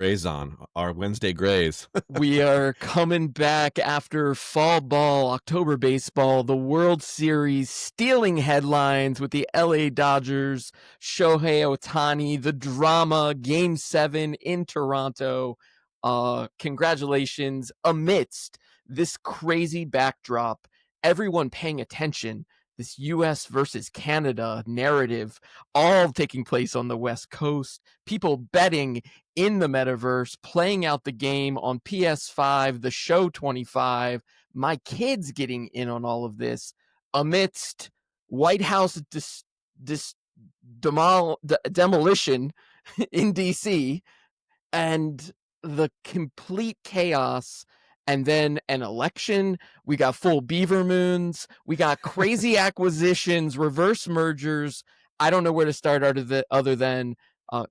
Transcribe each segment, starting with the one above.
Grays on our Wednesday Grays. We are coming back after fall ball, October baseball, the World Series, stealing headlines with the LA Dodgers, Shohei Otani, the drama, Game 7 in Toronto. Congratulations amidst this crazy backdrop, everyone paying attention. This US versus Canada narrative, all taking place on the West Coast, people betting in the metaverse, playing out the game on PS5, the show 25, my kids getting in on all of this amidst White House demolition in DC and the complete chaos. And then an election. We got full beaver moons. We got crazy acquisitions, reverse mergers. I don't know where to start other than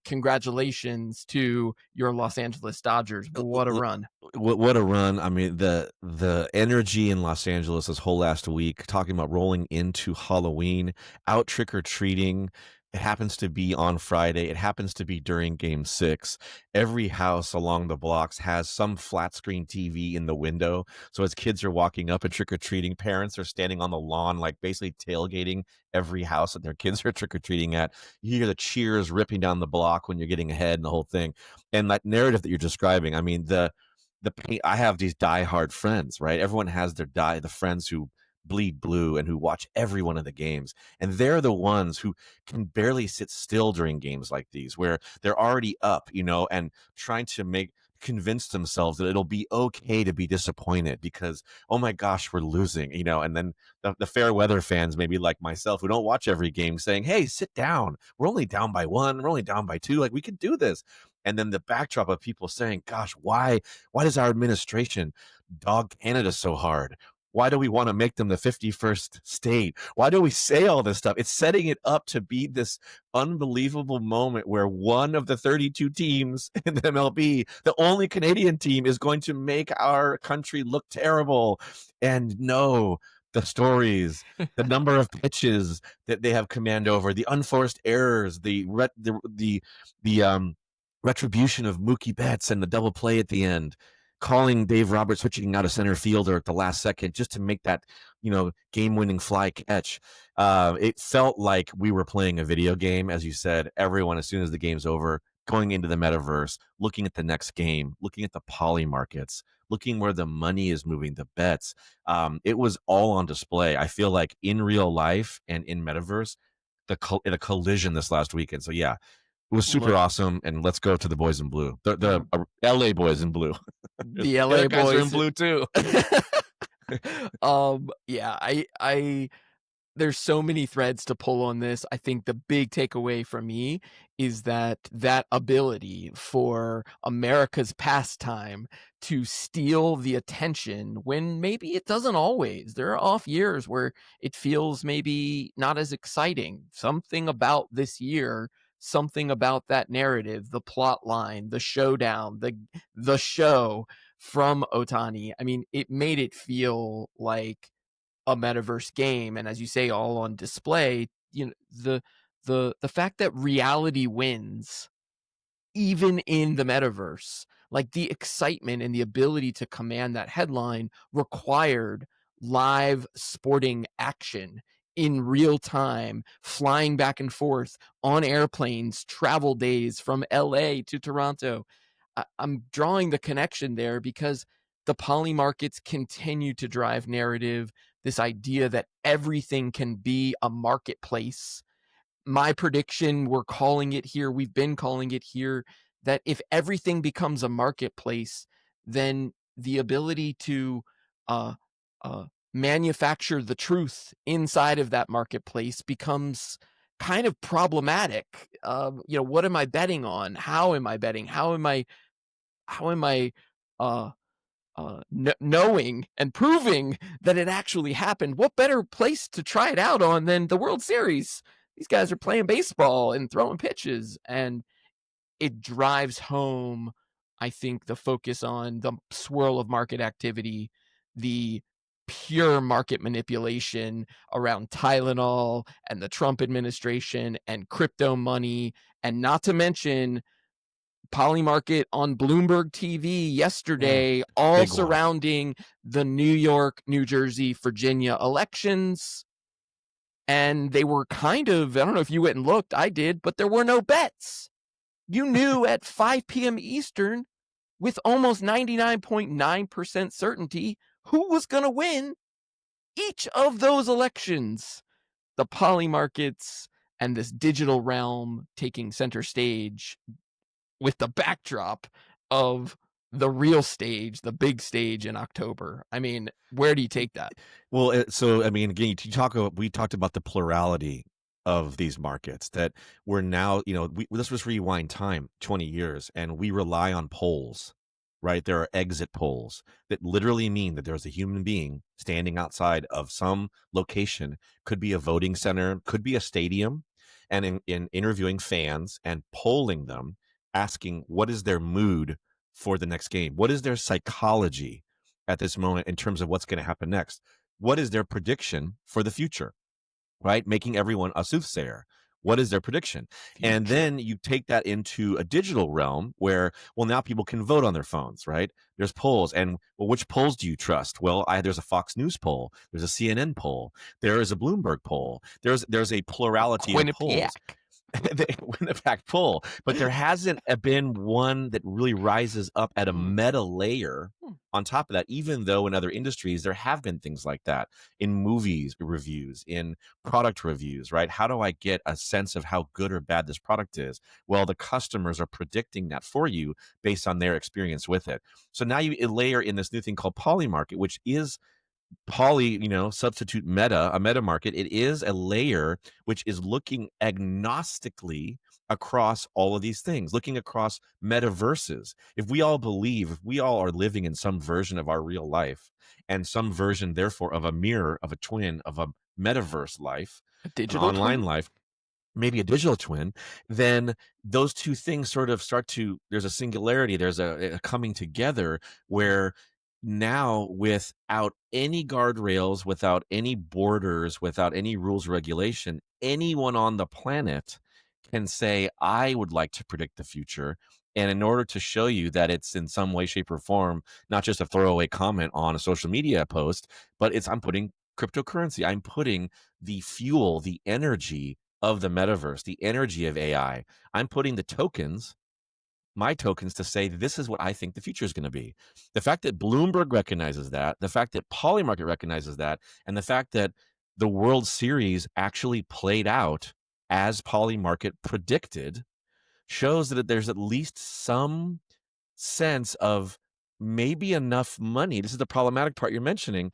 congratulations to your Los Angeles Dodgers. What a run. What a run. I mean, the energy in Los Angeles this whole last week, talking about rolling into Halloween, out trick-or-treating. It happens to be on Friday. It happens to be during Game 6. Every house along the blocks has some flat screen TV in the window. So as kids are walking up and trick-or-treating, parents are standing on the lawn, like basically tailgating every house that their kids are trick-or-treating at. You hear the cheers ripping down the block when you're getting ahead and the whole thing. And that narrative that you're describing, I mean, I have these diehard friends, right? Everyone has the friends who bleed blue and who watch every one of the games. And they're the ones who can barely sit still during games like these, where they're already up, and trying to convince themselves that it'll be okay to be disappointed because, oh my gosh, we're losing, and then the fair weather fans, maybe like myself, who don't watch every game, saying, hey, sit down. We're only down by 1. We're only down by 2. Like, we can do this. And then the backdrop of people saying, gosh, why does our administration dog Canada so hard? Why do we want to make them the 51st state? Why do we say all this stuff? It's setting it up to be this unbelievable moment where one of the 32 teams in the MLB, the only Canadian team, is going to make our country look terrible. And no, the stories, the number of pitches that they have command over, the unforced errors, the retribution of Mookie Betts and the double play at the end, calling Dave Roberts switching out a center fielder at the last second just to make that, game-winning fly catch. It felt like we were playing a video game, as you said. Everyone, as soon as the game's over, going into the metaverse, looking at the next game, looking at the Polymarkets, looking where the money is moving, the bets. It was all on display. I feel like in real life and in metaverse, in a collision this last weekend. So yeah, it was super Look, awesome, and let's go to the boys in blue. The LA boys in blue. the The LA other guys are in boys. blue too. Yeah, I there's so many threads to pull on this. I think the big takeaway for me is that ability for America's pastime to steal the attention when maybe it doesn't always. There are off years where it feels maybe not as exciting. Something about this year, something about that narrative, the plot line, the showdown, the show from Otani. I mean, it made it feel like a metaverse game, and as you say, all on display. The fact that reality wins even in the metaverse, like the excitement and the ability to command that headline required live sporting action in real time, flying back and forth on airplanes, travel days from LA to Toronto. I'm drawing the connection there because the poly markets continue to drive narrative, this idea that everything can be a marketplace. My prediction, we're calling it here, we've been calling it here, that if everything becomes a marketplace, then the ability to uh, manufacture the truth inside of that marketplace becomes kind of problematic. What am I betting on? How am I betting? How am I uh, knowing and proving that it actually happened? What better place to try it out on than the World Series? These guys are playing baseball and throwing pitches, and it drives home, I think, the focus on the swirl of market activity, the pure market manipulation around Tylenol and the Trump administration and crypto money, and not to mention Polymarket on Bloomberg TV Mm, yesterday, all big one. surrounding the New York, New Jersey, Virginia elections. And they were kind of, I don't know if you went and looked, I did, but there were no bets. You knew at 5 p.m. Eastern with almost 99.9% certainty who was going to win each of those elections. The Polymarkets and this digital realm taking center stage with the backdrop of the real stage, the big stage in October. I mean, where do you take that? Well, so I mean, again, we talked about the plurality of these markets that we're now, let's just rewind time 20 years and we rely on polls, right? There are exit polls that literally mean that there's a human being standing outside of some location, could be a voting center, could be a stadium, and in interviewing fans and polling them, asking what is their mood for the next game? What is their psychology at this moment in terms of what's going to happen next? What is their prediction for the future, right? Making everyone a soothsayer. What is their prediction? And Future. then you take that into a digital realm where, well, now people can vote on their phones, right? There's polls. And, well, which polls do you trust? Well, there's a Fox News poll. There's a CNN poll. There is a Bloomberg poll. There's a plurality of polls. Quinnipiac. They win a pack poll, but there hasn't been one that really rises up at a Hmm. meta layer Hmm. on top of that, even though in other industries there have been things like that in movies reviews, in product reviews, right? How do I get a sense of how good or bad this product is? Well, the customers are predicting that for you based on their experience with it. So now you layer in this new thing called Polymarket, which is substitute a meta market. It is a layer which is looking agnostically across all of these things, looking across metaverses. If we all are living in some version of our real life and some version, therefore, of a mirror, of a twin, of a metaverse life, A an digital online twin? life, maybe a digital twin, then those two things sort of there's a singularity, there's a coming together where now, without any guardrails, without any borders, without any rules, regulation, anyone on the planet can say, I would like to predict the future. And in order to show you that it's in some way, shape, or form, not just a throwaway comment on a social media post, but I'm putting cryptocurrency, I'm putting the fuel, the energy of the metaverse, the energy of AI. I'm putting my tokens to say, this is what I think the future is going to be. The fact that Bloomberg recognizes that, the fact that Polymarket recognizes that, and the fact that the World Series actually played out as Polymarket predicted shows that there's at least some sense of maybe enough money. This is the problematic part you're mentioning.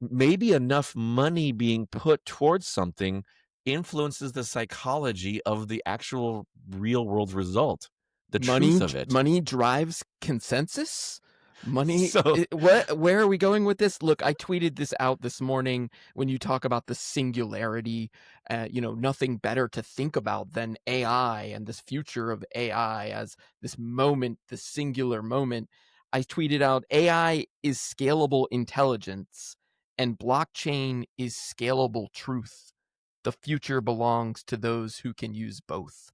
Maybe enough money being put towards something influences the psychology of the actual real world result, the truth of it. Money drives consensus? Money So, where are we going with this? Look, I tweeted this out this morning when you talk about the singularity, nothing better to think about than AI and this future of AI as this moment, this singular moment. I tweeted out AI is scalable intelligence and blockchain is scalable truth. The future belongs to those who can use both.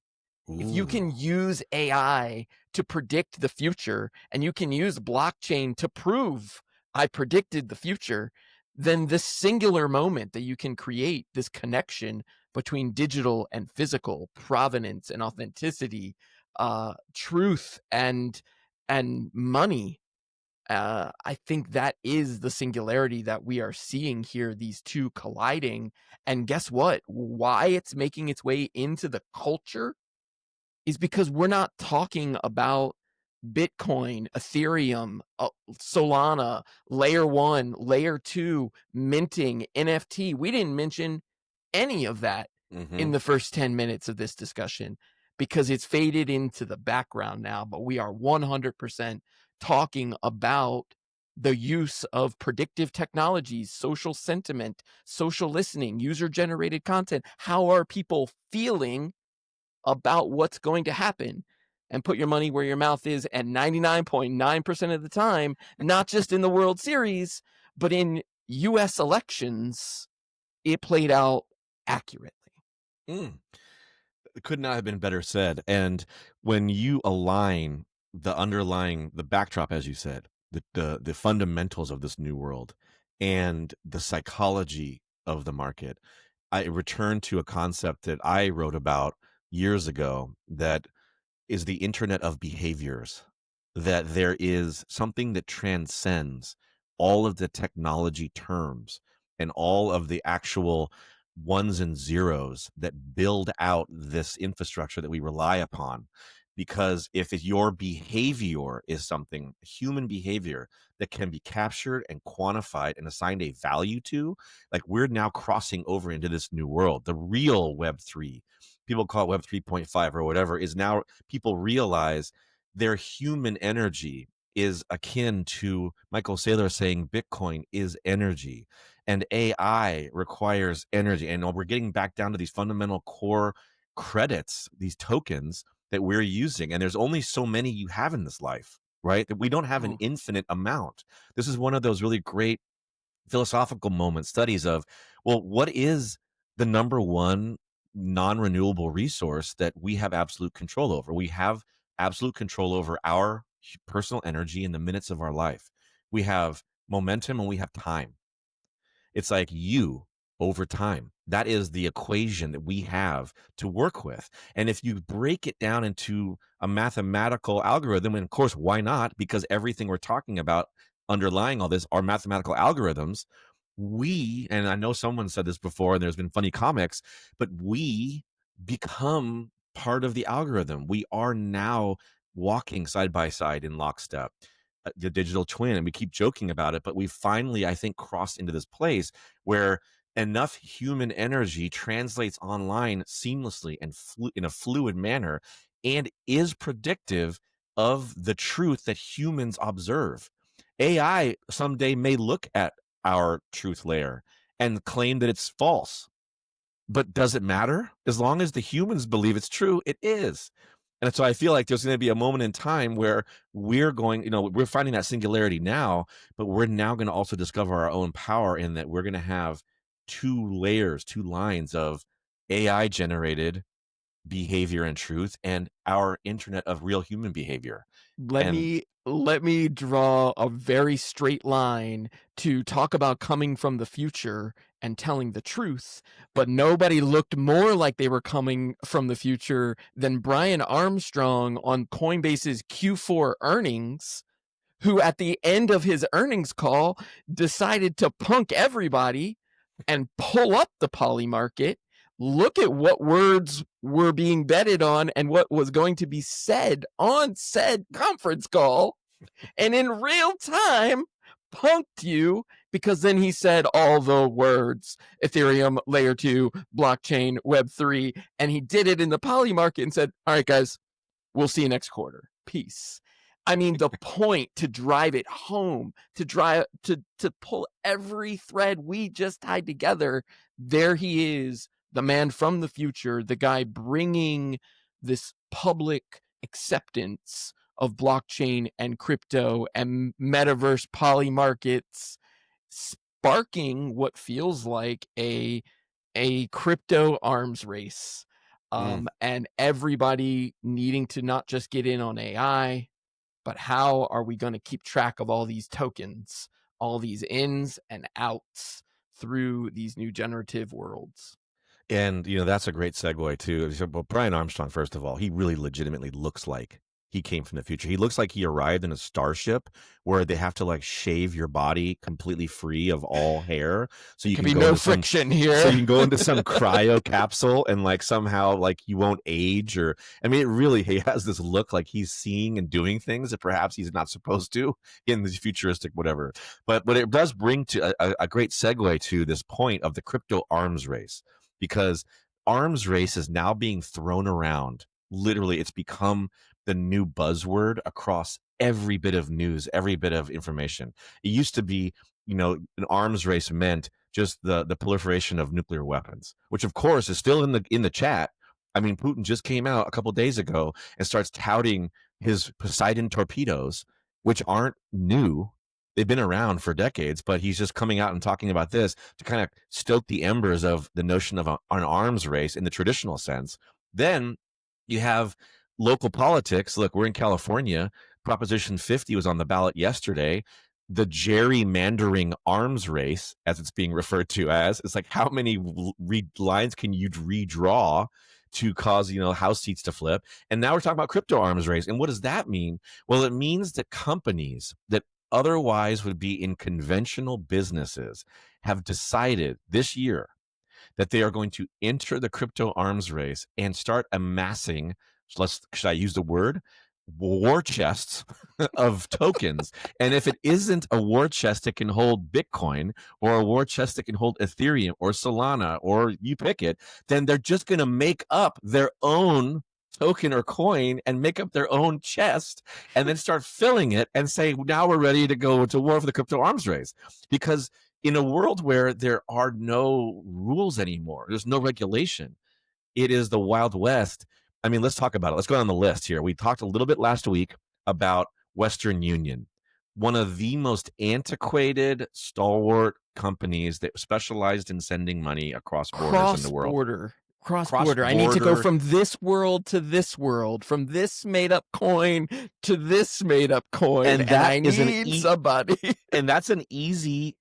If you ooh. can use AI to predict the future and you can use blockchain to prove I predicted the future, then this singular moment that you can create, this connection between digital and physical, provenance and authenticity, truth and money. I think that is the singularity that we are seeing here, these two colliding. And guess what? Why it's making its way into the culture is because we're not talking about Bitcoin, Ethereum, Solana, layer one, layer two, minting, NFT. We didn't mention any of that in Hmm. the first 10 minutes of this discussion because it's faded into the background now. But we are 100% talking about the use of predictive technologies, social sentiment, social listening, user generated content. How are people feeling about what's going to happen and put your money where your mouth is at 99.9% of the time, not just in the World Series, but in US elections, it played out accurately. Mm. It could not have been better said. And when you align the backdrop, as you said, the fundamentals of this new world and the psychology of the market, I return to a concept that I wrote about years ago that is the internet of behaviors, that there is something that transcends all of the technology terms and all of the actual ones and zeros that build out this infrastructure that we rely upon. Because if your behavior is something, human behavior, that can be captured and quantified and assigned a value to, like we're now crossing over into this new world. The real Web3, people call it Web 3.5 or whatever, is now people realize their human energy is akin to Michael Saylor saying Bitcoin is energy and AI requires energy. And we're getting back down to these fundamental core credits, these tokens that we're using. And there's only so many you have in this life, right? That we don't have an Oh, infinite amount. This is one of those really great philosophical moment studies of, well, what is the number one non-renewable resource that we have absolute control over? We have absolute control over our personal energy in the minutes of our life. We have momentum and we have time. It's like you over time. That is the equation that we have to work with. And if you break it down into a mathematical algorithm, and of course, why not? Because everything we're talking about underlying all this are mathematical algorithms. And I know someone said this before, and there's been funny comics, but we become part of the algorithm. We are now walking side by side in lockstep, the digital twin, and we keep joking about it, but we finally, I think, crossed into this place where enough human energy translates online seamlessly and in a fluid manner and is predictive of the truth that humans observe. AI someday may look at our truth layer and claim that it's false, but does it matter? As long as the humans believe it's true, it is. And so I feel like there's going to be a moment in time where we're finding that singularity now, but we're now going to also discover our own power in that we're going to have two layers, two lines of AI generated behavior and truth and our internet of real human behavior. let And me let me draw a very straight line to talk about coming from the future and telling the truth, but nobody looked more like they were coming from the future than Brian Armstrong on Coinbase's Q4 earnings, who at the end of his earnings call decided to punk everybody and pull up the Polymarket, look at what words were being betted on and what was going to be said on said conference call, and in real time punked you, because then he said all the words Ethereum, layer 2, blockchain, Web3, and he did it in the Polymarket and said, all right, guys, we'll see you next quarter. Peace. I mean, the point to drive it home, to pull every thread we just tied together. There he is, the man from the future, the guy bringing this public acceptance of blockchain and crypto and metaverse Polymarkets, sparking what feels like a crypto arms race, mm, and everybody needing to not just get in on AI, but how are we going to keep track of all these tokens, all these ins and outs through these new generative worlds? And, that's a great segue too. So, well, Brian Armstrong, first of all, he really legitimately looks like he came from the future. He looks like he arrived in a starship where they have to like shave your body completely free of all hair so you Could can be go no into some friction here. cryo capsule and like somehow like you won't age. Or I mean, he has this look like he's seeing and doing things that perhaps he's not supposed to in this futuristic whatever. But it does bring to a great segue to this point of the crypto arms race, because arms race is now being thrown around. Literally, it's become the new buzzword across every bit of news, every bit of information. It used to be, an arms race meant just the proliferation of nuclear weapons, which of course is still in the chat. I mean, Putin just came out a couple of days ago and starts touting his Poseidon torpedoes, which aren't new. They've been around for decades, but he's just coming out and talking about this to kind of stoke the embers of the notion of an arms race in the traditional sense. Then you have Local politics, look, we're in California. Proposition 50 was on the ballot yesterday. The gerrymandering arms race, as it's being referred to as, is like how many lines can you redraw to cause, House seats to flip? And now we're talking about crypto arms race. And what does that mean? Well, it means that companies that otherwise would be in conventional businesses have decided this year that they are going to enter the crypto arms race and start amassing, should I use the word, war chests of tokens. And if it isn't a war chest that can hold Bitcoin, or a war chest that can hold Ethereum or Solana, or you pick it, then they're just going to make up their own token or coin and make up their own chest and then start filling it and say, now we're ready to go to war for the crypto arms race. Because in a world where there are no rules anymore, there's no regulation, it is the Wild West. I mean, let's talk about it. Let's go down the list here. We talked a little bit last week about Western Union, one of the most antiquated, stalwart companies that specialized in sending money across borders in the world. Cross border. I need to go from this world to this world, from this made up coin to this made up coin, and I need somebody. And that's an easy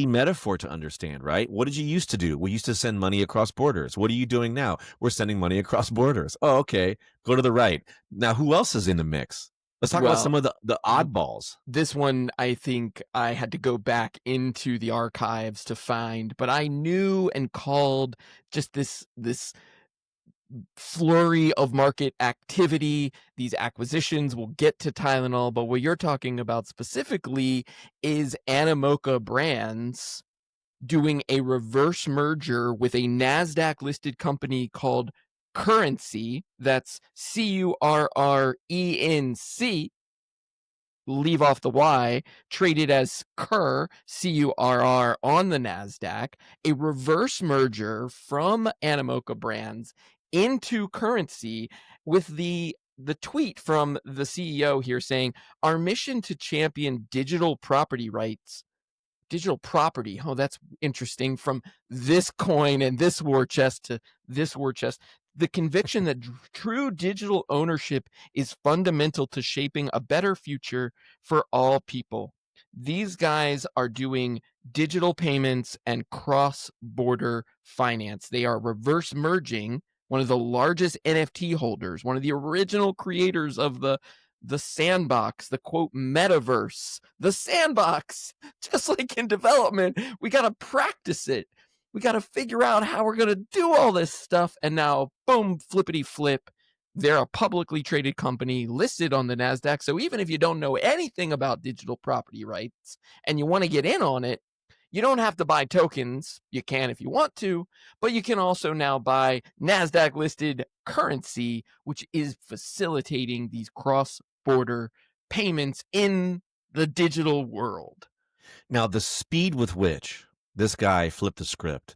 metaphor to understand, right? What did you used to do? We used to send money across borders. What are you doing now? We're sending money across borders. Oh, okay. Go to the right. Now, who else is in the mix? Let's talk about some of the oddballs. This one, I think I had to go back into the archives to find, but I knew and called just this flurry of market activity, these acquisitions. We'll get to Tylenol, but what you're talking about specifically is Animoca Brands doing a reverse merger with a NASDAQ listed company called Currency. That's CURRENC. Leave off the Y, traded as CURR on the NASDAQ, a reverse merger from Animoca Brands into Currency, with the tweet from the CEO here saying, our mission to champion digital property rights. Digital property. Oh, that's interesting. From this coin and this war chest to this war chest. The conviction that true digital ownership is fundamental to shaping a better future for all people. These guys are doing digital payments and cross-border finance. They are reverse merging one of the largest NFT holders, one of the original creators of the sandbox, the quote metaverse, the sandbox. Just like in development, we got to practice it. We got to figure out how we're going to do all this stuff. And now, boom, flippity flip. They're a publicly traded company listed on the NASDAQ. So even if you don't know anything about digital property rights and you want to get in on it, you don't have to buy tokens. You can if you want to, but you can also now buy NASDAQ listed Currency, which is facilitating these cross-border payments in the digital world. Now, the speed with which this guy flipped the script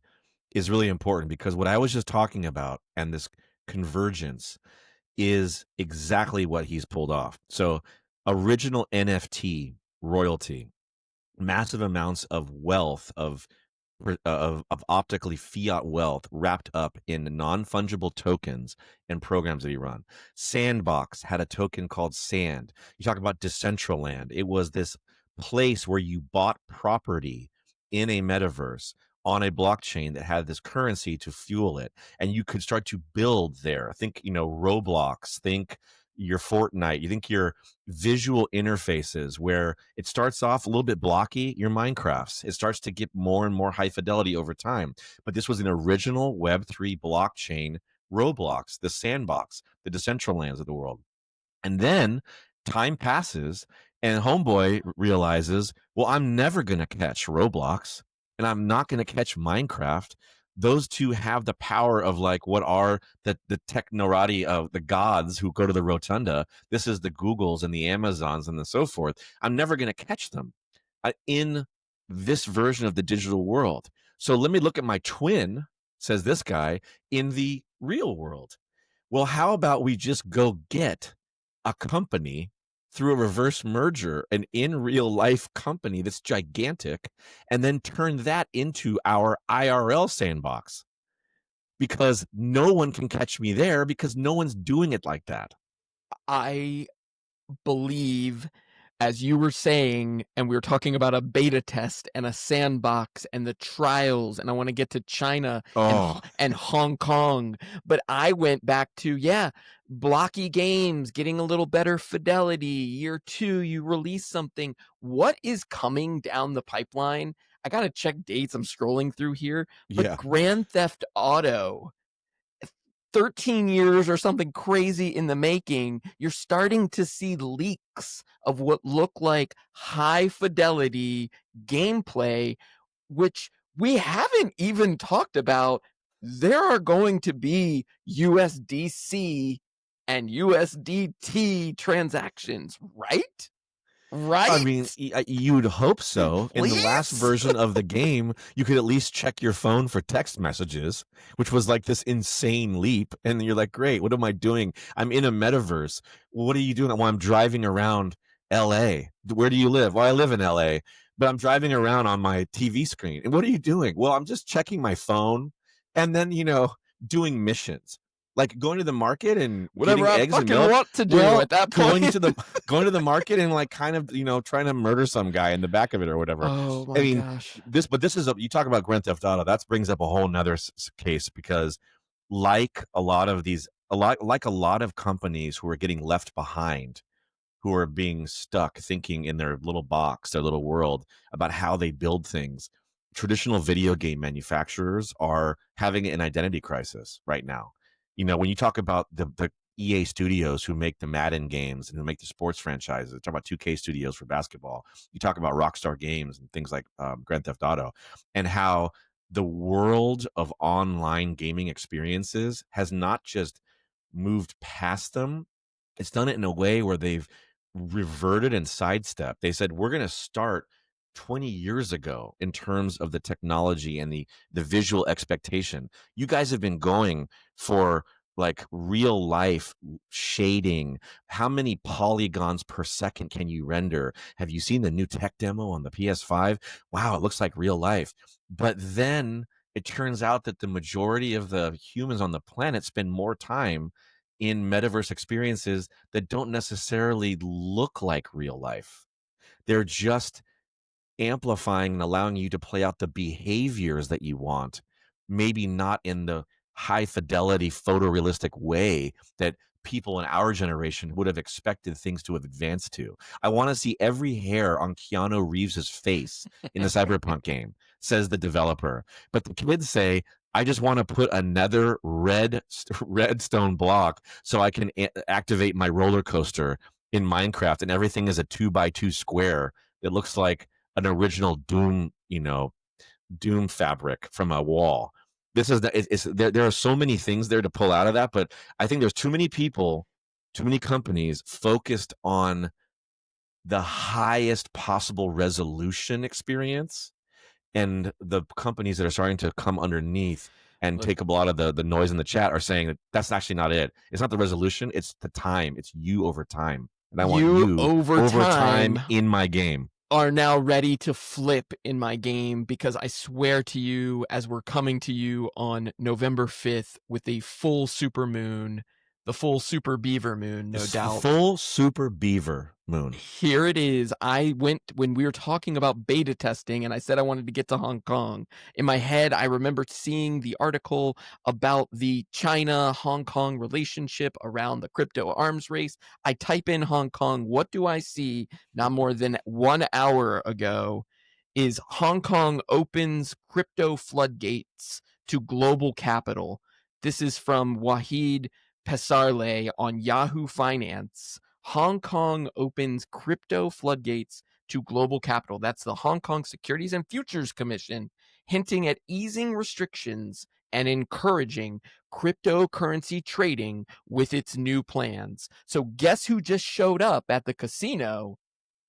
is really important, because what I was just talking about and this convergence is exactly what he's pulled off. So, original NFT royalty, massive amounts of wealth, of optically fiat wealth wrapped up in non-fungible tokens and programs that he run. Sandbox had a token called Sand. You talk about Decentraland. It was this place where you bought property in a metaverse on a blockchain that had this currency to fuel it, and you could start to build there. Think, Roblox, think your Fortnite, you think your visual interfaces, where it starts off a little bit blocky, your Minecrafts. It starts to get more and more high fidelity over time. But this was an original Web3 blockchain, Roblox, the sandbox, the Decentralands of the world. And then time passes and homeboy realizes, well, I'm never going to catch Roblox and I'm not going to catch Minecraft. Those two have the power of, like, what are the technorati of the gods who go to the rotunda. This is the Googles and the Amazons and the so forth. I'm never going to catch them in this version of the digital world. So let me look at my twin, says this guy, in the real world. Well, how about we just go get a company through a reverse merger, an in real life company that's gigantic, and then turn that into our IRL sandbox, because no one can catch me there, because no one's doing it like that. I believe, as you were saying, and we were talking about a beta test and a sandbox and the trials, and I want to get to China Oh, and Hong Kong, but I went back to, yeah, blocky games, getting a little better fidelity. Year 2, you release something. What is coming down the pipeline? I gotta check dates. I'm scrolling through here, but yeah. Grand Theft Auto, 13 years or something crazy in the making, you're starting to see leaks of what look like high fidelity gameplay, which we haven't even talked about. There are going to be USDC and USDT transactions, right? I mean, Right? you'd hope so. In the last Please? version of the game, you could at least check your phone for text messages, which was like this insane leap. And you're like, great, what am I doing? I'm in a metaverse. Well, what are you doing? Well, I'm driving around LA. Where do you live? Well, I live in LA, but I'm driving around on my TV screen. And what are you doing? Well, I'm just checking my phone and then, doing missions. Like going to the market and Whatever getting I eggs and fucking milk. want to do Well, at that going point. to the going to the market and like kind of trying to murder some guy in the back of it or whatever. Oh I my mean, gosh. this is you talk about Grand Theft Auto. That brings up a whole nother case because like a lot of these a lot of companies who are getting left behind, who are being stuck thinking in their little box, their little world about how they build things. Traditional video game manufacturers are having an identity crisis right now. When you talk about the EA studios who make the Madden games and who make the sports franchises, talk about 2K studios for basketball. You talk about Rockstar Games and things like Grand Theft Auto, and how the world of online gaming experiences has not just moved past them, it's done it in a way where they've reverted and sidestepped. They said, we're going to start 20 years ago in terms of the technology and the visual expectation. You guys have been going for like real life shading. How many polygons per second can you render? Have you seen the new tech demo on the PS5? Wow, it looks like real life. But then it turns out that the majority of the humans on the planet spend more time in metaverse experiences that don't necessarily look like real life. They're just amplifying and allowing you to play out the behaviors that you want, maybe not in the high fidelity photorealistic way that people in our generation would have expected things to have advanced to. I want to see every hair on Keanu Reeves's face in the Cyberpunk game, says the developer. But the kids say, I just want to put another redstone block so I can activate my roller coaster in Minecraft, and everything is a 2x2 square that looks like an original Doom fabric from a wall. This is there are so many things there to pull out of that, but I think there's too many people, too many companies focused on the highest possible resolution experience, and the companies that are starting to come underneath and Look, take a lot of the noise in the chat are saying that that's actually not it. It's not the resolution, it's the time. It's you over time. And I want you you over over time time in my game. are now ready to flip in my game, because I swear to you, as we're coming to you on November 5th with a full super moon, the full Super Beaver Moon, no It's the doubt. full Super Beaver Moon. Here it is. I went when we were talking about beta testing and I said I wanted to get to Hong Kong. In my head, I remember seeing the article about the China Hong Kong relationship around the crypto arms race. I type in Hong Kong. What do I see? Not more than 1 hour ago is Hong Kong opens crypto floodgates to global capital. This is from Wahid Pesarle on Yahoo Finance. Hong Kong opens crypto floodgates to global capital. That's the Hong Kong Securities and Futures Commission, hinting at easing restrictions and encouraging cryptocurrency trading with its new plans. So, guess who just showed up at the casino?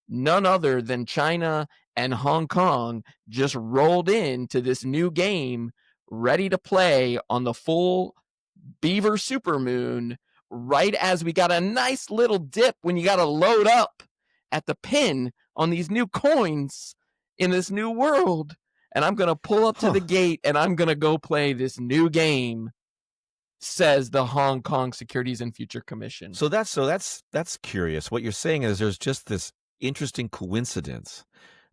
None other than China and Hong Kong just rolled into this new game, ready to play on the full Beaver Supermoon, right as we got a nice little dip when you got to load up at the pin on these new coins in this new world. And I'm going to pull up to Huh. the gate and I'm going to go play this new game. says the Hong Kong Securities and Future Commission. So that's curious. What you're saying is there's just this interesting coincidence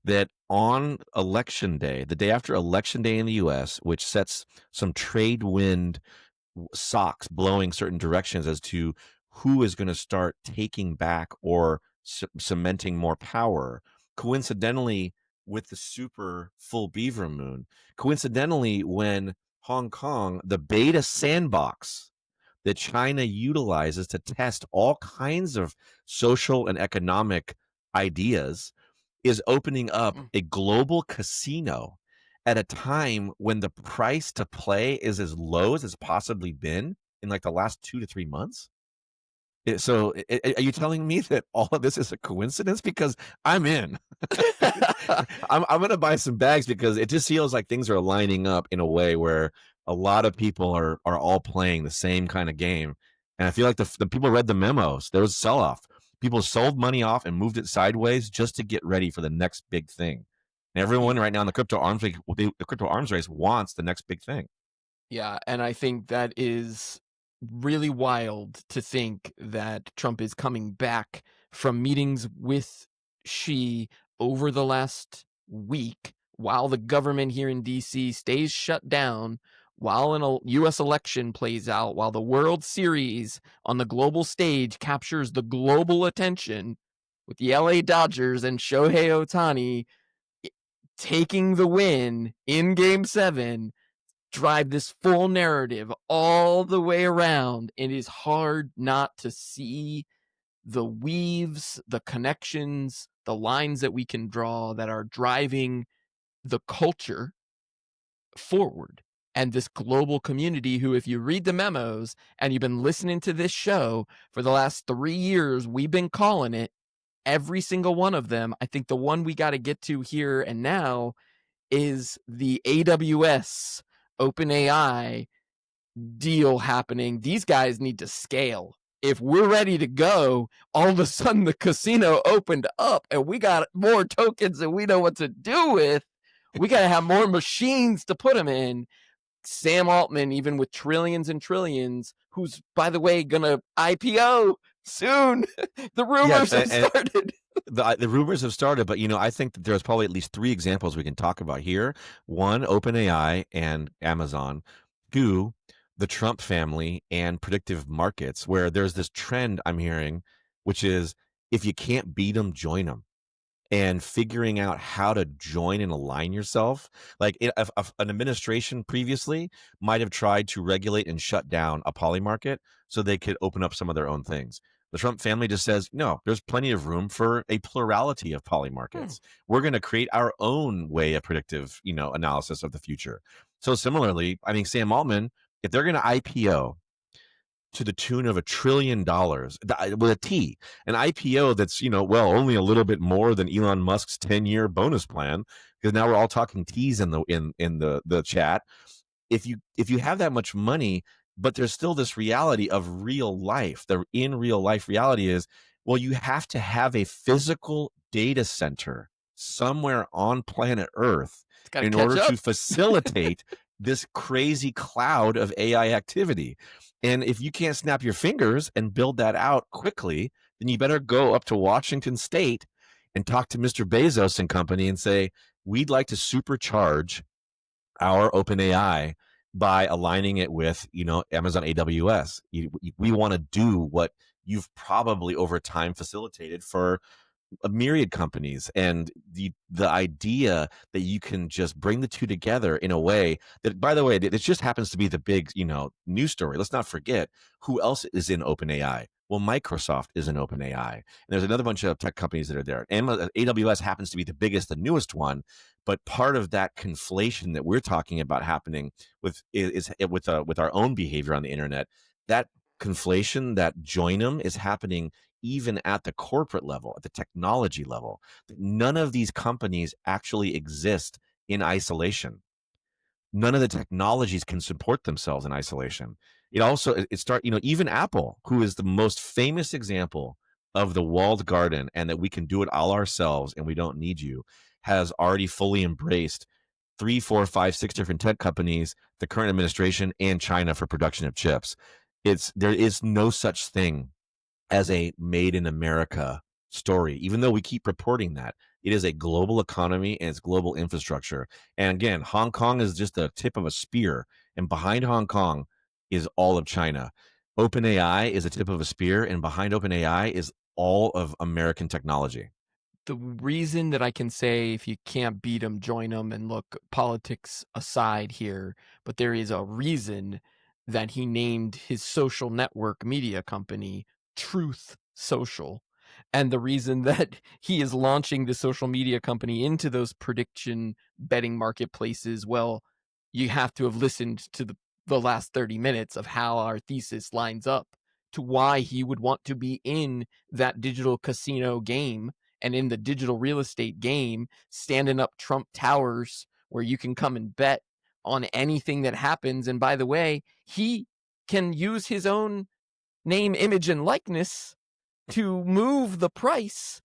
that on election day, the day after election day in the US, which sets some trade wind socks blowing certain directions as to who is going to start taking back or cementing more power. Coincidentally, with the super full beaver moon, coincidentally, when Hong Kong, the beta sandbox that China utilizes to test all kinds of social and economic ideas, is opening up Mm. a global casino at a time when the price to play is as low as it's possibly been in like the last 2 to 3 months. Are you telling me that all of this is a coincidence? Because I'm in. I'm going to buy some bags because it just feels like things are lining up in a way where a lot of people are all playing the same kind of game. And I feel like the people read the memos. There was sell off. People sold money off and moved it sideways just to get ready for the next big thing. And everyone right now in the crypto arms race wants the next big thing. Yeah, and I think that is really wild to think that Trump is coming back from meetings with Xi over the last week while the government here in DC stays shut down, while an US election plays out, while the World Series on the global stage captures the global attention with the LA Dodgers and Shohei Otani taking the win in game 7, drive this full narrative all the way around. It is hard not to see the weaves, the connections, the lines that we can draw that are driving the culture forward. And this global community, who, if you read the memos and you've been listening to this show for the last 3 years, we've been calling it every single one of them. I think the one we got to get to here and now is the AWS OpenAI deal happening. These guys need to scale. If we're ready to go, all of a sudden the casino opened up and we got more tokens than we know what to do with. We got to have more machines to put them in. Sam Altman, even with trillions and trillions, who's, by the way, going to IPO soon. The rumors Yes, have started. the rumors have started, but I think that there's probably at least 3 examples we can talk about here. One, OpenAI and Amazon. Two, the Trump family and predictive markets, where there's this trend I'm hearing, which is if you can't beat them, join them. And figuring out how to join and align yourself. Like if an administration previously might have tried to regulate and shut down a Polymarket so they could open up some of their own things. The Trump family just says, no, there's plenty of room for a plurality of Polymarkets. We're going to create our own way of predictive, analysis of the future. So similarly, I mean, Sam Altman, if they're going to IPO to the tune of $1 trillion with a T, an IPO that's, only a little bit more than Elon Musk's 10-year bonus plan, because now we're all talking T's in the chat. If you have that much money, but there's still this reality of real life, the in real life reality is, well, you have to have a physical data center somewhere on planet Earth in order to facilitate this crazy cloud of AI activity. And if you can't snap your fingers and build that out quickly, then you better go up to Washington State and talk to Mr. Bezos and company and say, we'd like to supercharge our OpenAI by aligning it with, Amazon AWS. We want to do what you've probably over time facilitated for a myriad companies, and the idea that you can just bring the two together in a way that, by the way, it just happens to be the big news story. Let's not forget who else is in OpenAI. Well, Microsoft is in OpenAI, and there's another bunch of tech companies that are there. AWS happens to be the biggest, the newest one, but part of that conflation that we're talking about happening with with our own behavior on the internet. That conflation, that join is happening even at the corporate level, at the technology level. None of these companies actually exist in isolation. None of the technologies can support themselves in isolation. Even Apple, who is the most famous example of the walled garden and that we can do it all ourselves and we don't need you, has already fully embraced three, four, five, six different tech companies, the current administration, and China for production of chips. There is no such thing as a made in America story, even though we keep reporting that. It is a global economy and it's global infrastructure. And again, Hong Kong is just the tip of a spear. And behind Hong Kong is all of China. OpenAI is a tip of a spear, and behind OpenAI is all of American technology. The reason that I can say if you can't beat them, join them, and look, politics aside here, but there is a reason that he named his social network media company Truth Social. And the reason that he is launching the social media company into those prediction betting marketplaces, well, you have to have listened to the last 30 minutes of how our thesis lines up to why he would want to be in that digital casino game and in the digital real estate game, standing up Trump towers where you can come and bet on anything that happens. And by the way, he can use his own name, image, and likeness to move the price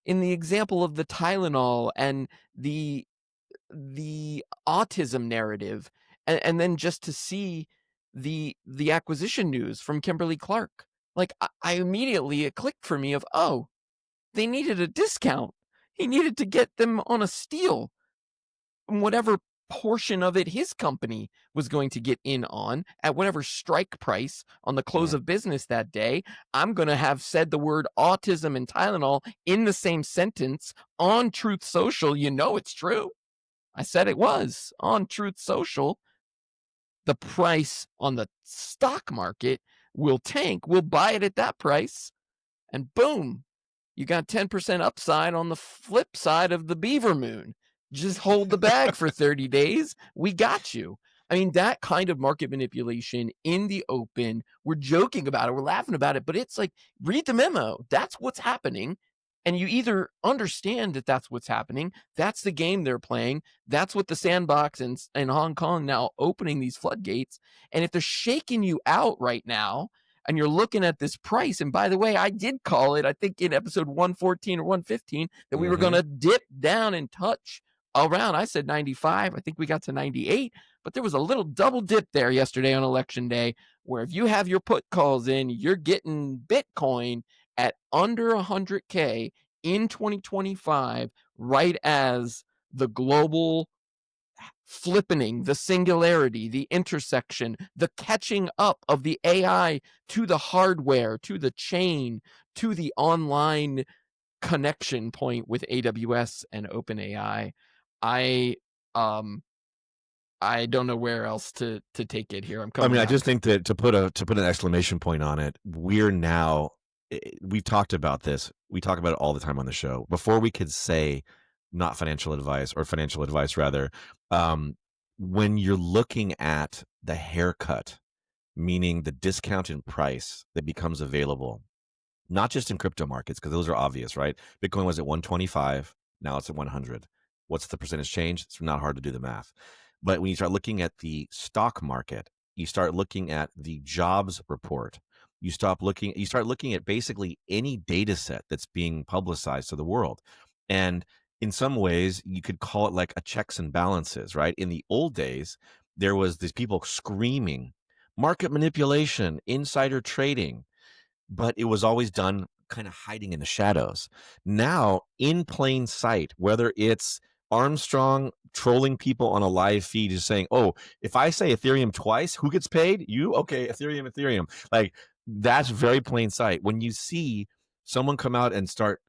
in the example of the Tylenol and the autism narrative, and then just to see the acquisition news from Kimberly Clark. Like I immediately it clicked for me of, oh, they needed a discount. He needed to get them on a steal from whatever portion of it his company was going to get in on at whatever strike price on the close Mhm. of business that day. I'm going to have said the word autism and Tylenol in the same sentence on Truth Social. You know it's true. I said it was on Truth Social. The price on the stock market will tank. We'll buy it at that price. And boom, you got 10% upside on the flip side of the Beaver Moon. Just hold the bag for 30 days. We got you. I mean, that kind of market manipulation in the open, we're joking about it, we're laughing about it, but it's like, read the memo. That's what's happening. And you either understand that that's what's happening, that's the game they're playing, that's what the sandbox in Hong Kong now opening these floodgates. And if they're shaking you out right now, and you're looking at this price. And by the way, I did call it, I think in episode 114 or 115, that we were going Mhm. to dip down and touch around. I said 95. I think we got to 98, but there was a little double dip there yesterday on election day where if you have your put calls in, you're getting Bitcoin at under 100K in 2025, right as the global flippening, the singularity, the intersection, the catching up of the AI to the hardware, to the chain, to the online connection point with AWS and OpenAI. I um I don't know where else to take it here. I'm I coming mean, I back. just think that to put an exclamation point on it, we're now we've talked about this. We talk about it all the time on the show. Before we could say not financial advice or financial advice rather, um, when you're looking at the haircut, meaning the discount in price that becomes available, not just in crypto markets, because those are obvious, right? Bitcoin was at 125, now it's at 100. What's the percentage change? It's not hard to do the math. But when you start looking at the stock market, you start looking at the jobs report, you start looking at basically any data set that's being publicized to the world. And in some ways, you could call it like a checks and balances, right? In the old days, there was these people screaming market manipulation, insider trading, but it was always done kind of hiding in the shadows. Now, in plain sight, whether it's Armstrong trolling people on a live feed is saying, "Oh, if I say Ethereum twice, who gets paid? You? Okay, Ethereum, Ethereum." Like that's very plain sight. When you see someone come out and start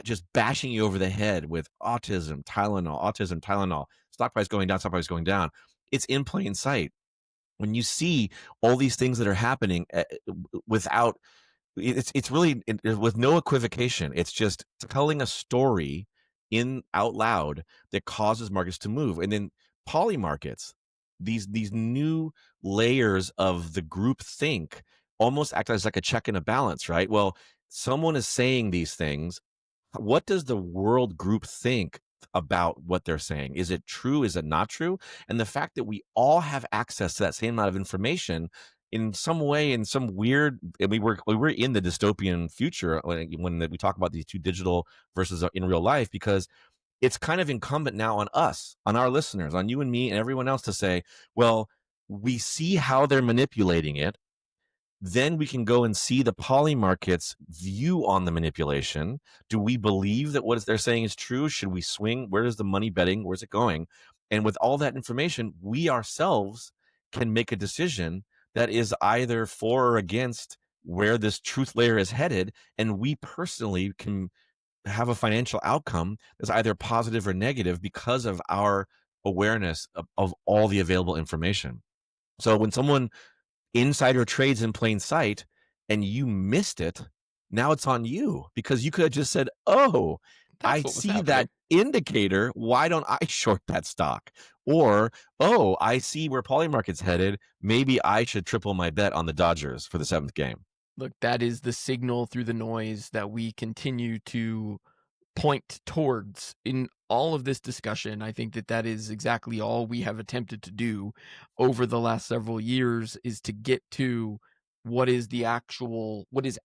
just bashing you over the head with autism, Tylenol, stock price going down, stock price going down, it's in plain sight. When you see all these things that are happening without it's really with no equivocation. It's just telling a story in out loud that causes markets to move. And then polymarkets, these new layers of the group think almost act as like a check and a balance, right? Well, someone is saying these things. What does the world group think about what they're saying? Is it true? Is it not true? And the fact that we all have access to that same amount of information in some way, in some weird, and we were in the dystopian future when we talk about these two digital versus in real life, because it's kind of incumbent now on us, on our listeners, on you and me and everyone else to say, well, we see how they're manipulating it. Then we can go and see the Polymarket's view on the manipulation. Do we believe that what they're saying is true? Should we swing? Where is the money betting? Where's it going? And with all that information, we ourselves can make a decision that is either for or against where this truth layer is headed. And we personally can have a financial outcome that's either positive or negative because of our awareness of all the available information. So when someone insider trades in plain sight and you missed it, now it's on you because you could have just said, "Oh, That's I what was see that happening. indicator. Why don't I short that stock?" Or, "Oh, I see where Polymarket's headed. Maybe I should triple my bet on the Dodgers for the seventh game." Look, that is the signal through the noise that we continue to point towards in all of this discussion. I think that that is exactly all we have attempted to do over the last several years, is to get to what is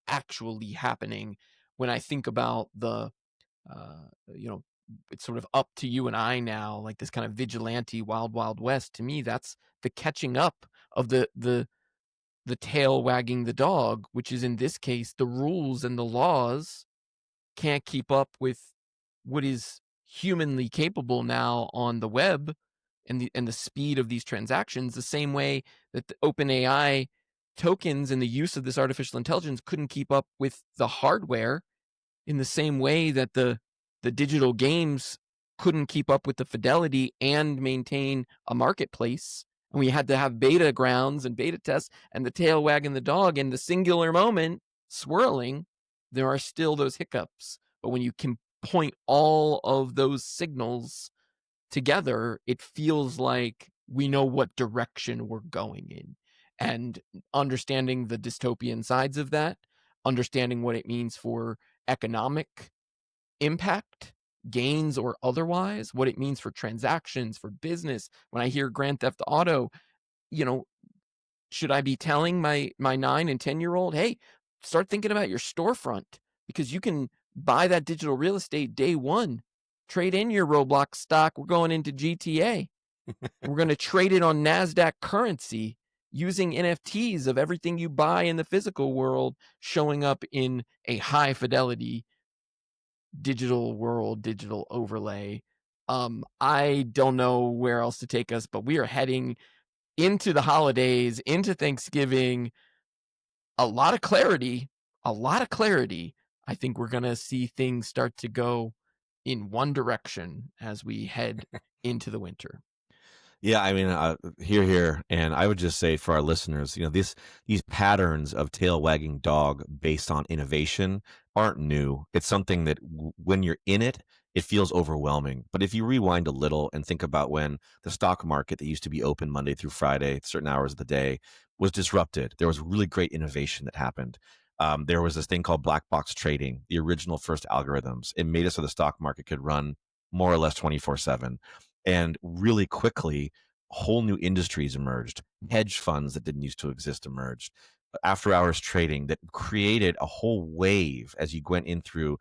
actually happening. When I think about the you know, it's sort of up to you and I now, like this kind of vigilante wild wild west. To me, that's the catching up of the tail wagging the dog, which is in this case the rules and the laws can't keep up with what is humanly capable now on the web, and the speed of these transactions, the same way that the OpenAI tokens and the use of this artificial intelligence couldn't keep up with the hardware, in the same way that the digital games couldn't keep up with the fidelity and maintain a marketplace. And we had to have beta grounds and beta tests and the tail wagging the dog and the singular moment swirling. There are still those hiccups. But when you can point all of those signals together, it feels like we know what direction we're going in. And understanding the dystopian sides of that, understanding what it means for economic impact, gains or otherwise, what it means for transactions, for business. When I hear Grand Theft Auto, you know, should I be telling my 9 and 10-year-old, hey, start thinking about your storefront because you can buy that digital real estate day one, trade in your Roblox stock. We're going into GTA. We're going to trade it on NASDAQ currency using NFTs of everything you buy in the physical world showing up in a high fidelity digital world, digital overlay. I don't know where else to take us, but we are heading into the holidays, into Thanksgiving. A lot of clarity, a lot of clarity. I think we're going to see things start to go in one direction as we head into the winter. Yeah, I mean, here, and I would just say for our listeners, these patterns of tail wagging dog based on innovation aren't new. It's something that when you're in it, it feels overwhelming. But if you rewind a little and think about when the stock market that used to be open Monday through Friday, certain hours of the day, was disrupted, there was really great innovation that happened. There was this thing called black box trading, the original first algorithms. It made it so the stock market could run more or less 24/7. And really quickly, whole new industries emerged. Hedge funds that didn't used to exist emerged. After hours trading that created a whole wave as you went in through,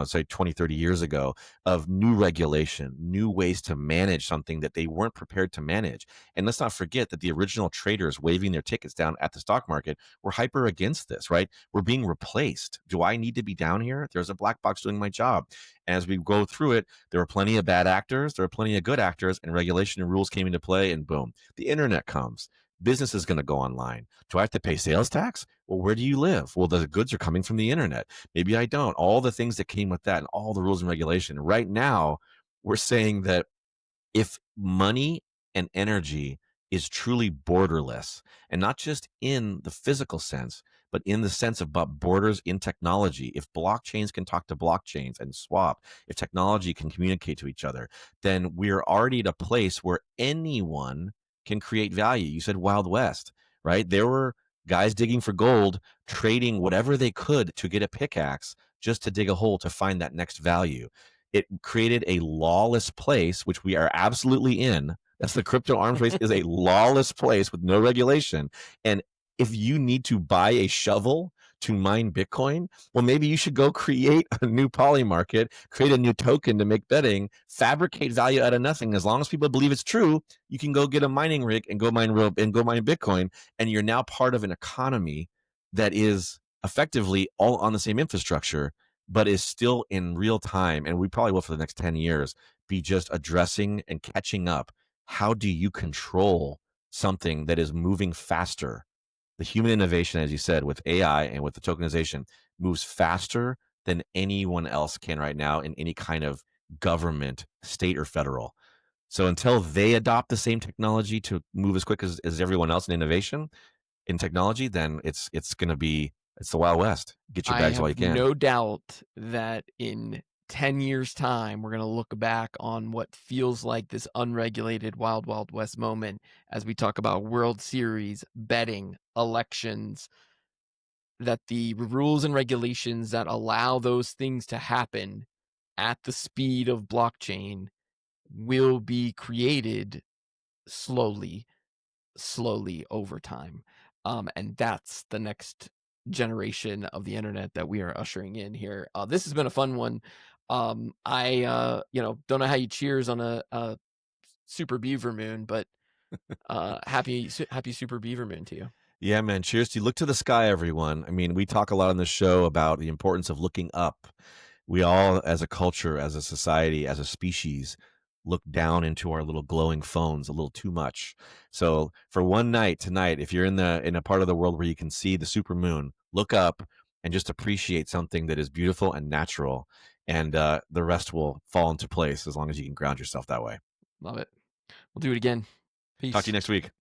say 20, 30 years ago, of new regulation, new ways to manage something that they weren't prepared to manage. And let's not forget that the original traders waving their tickets down at the stock market were hyper against this, right? We're being replaced. Do I need to be down here? There's a black box doing my job. As we go through it, there were plenty of bad actors, there were plenty of good actors, and regulation and rules came into play, and boom, the internet comes. Business is going to go online. Do I have to pay sales tax? Well, where do you live? Well, the goods are coming from the internet. Maybe I don't. All the things that came with that and all the rules and regulation. Right now, we're saying that if money and energy is truly borderless, and not just in the physical sense, but in the sense of borders in technology, if blockchains can talk to blockchains and swap, if technology can communicate to each other, then we're already at a place where anyone can create value. You said Wild West, right? There were guys digging for gold, trading whatever they could to get a pickaxe just to dig a hole to find that next value. It created a lawless place, which we are absolutely in. That's the crypto arms race is a lawless place with no regulation. And if you need to buy a shovel to mine Bitcoin, well, maybe you should go create a new Polymarket, create a new token to make betting, fabricate value out of nothing. As long as people believe it's true, you can go get a mining rig and go mine rope and go mine Bitcoin, and you're now part of an economy that is effectively all on the same infrastructure, but is still in real time. And we probably will for the next 10 years be just addressing and catching up. How do you control something that is moving faster? The human innovation, as you said, with AI and with the tokenization, moves faster than anyone else can right now in any kind of government, state or federal. So until they adopt the same technology to move as quick as everyone else in innovation in technology, then it's going to be it's the Wild West. Get your I bags while you have can. no doubt that in 10 years' time, we're going to look back on what feels like this unregulated Wild Wild West moment as we talk about World Series, betting, elections, that the rules and regulations that allow those things to happen at the speed of blockchain will be created slowly, slowly over time. And that's the next generation of the internet that we are ushering in here. This has been a fun one. Don't know how you cheers on a Super Beaver Moon, but happy Super Beaver Moon to you. Yeah, man. Cheers to you. Look to the sky, everyone. I mean, we talk a lot on the show about the importance of looking up. We all, as a culture, as a society, as a species, look down into our little glowing phones a little too much. So, for one night tonight, if you're in a part of the world where you can see the super moon, look up and just appreciate something that is beautiful and natural, and the rest will fall into place as long as you can ground yourself that way. Love it. We'll do it again. Talk to you Peace. next week.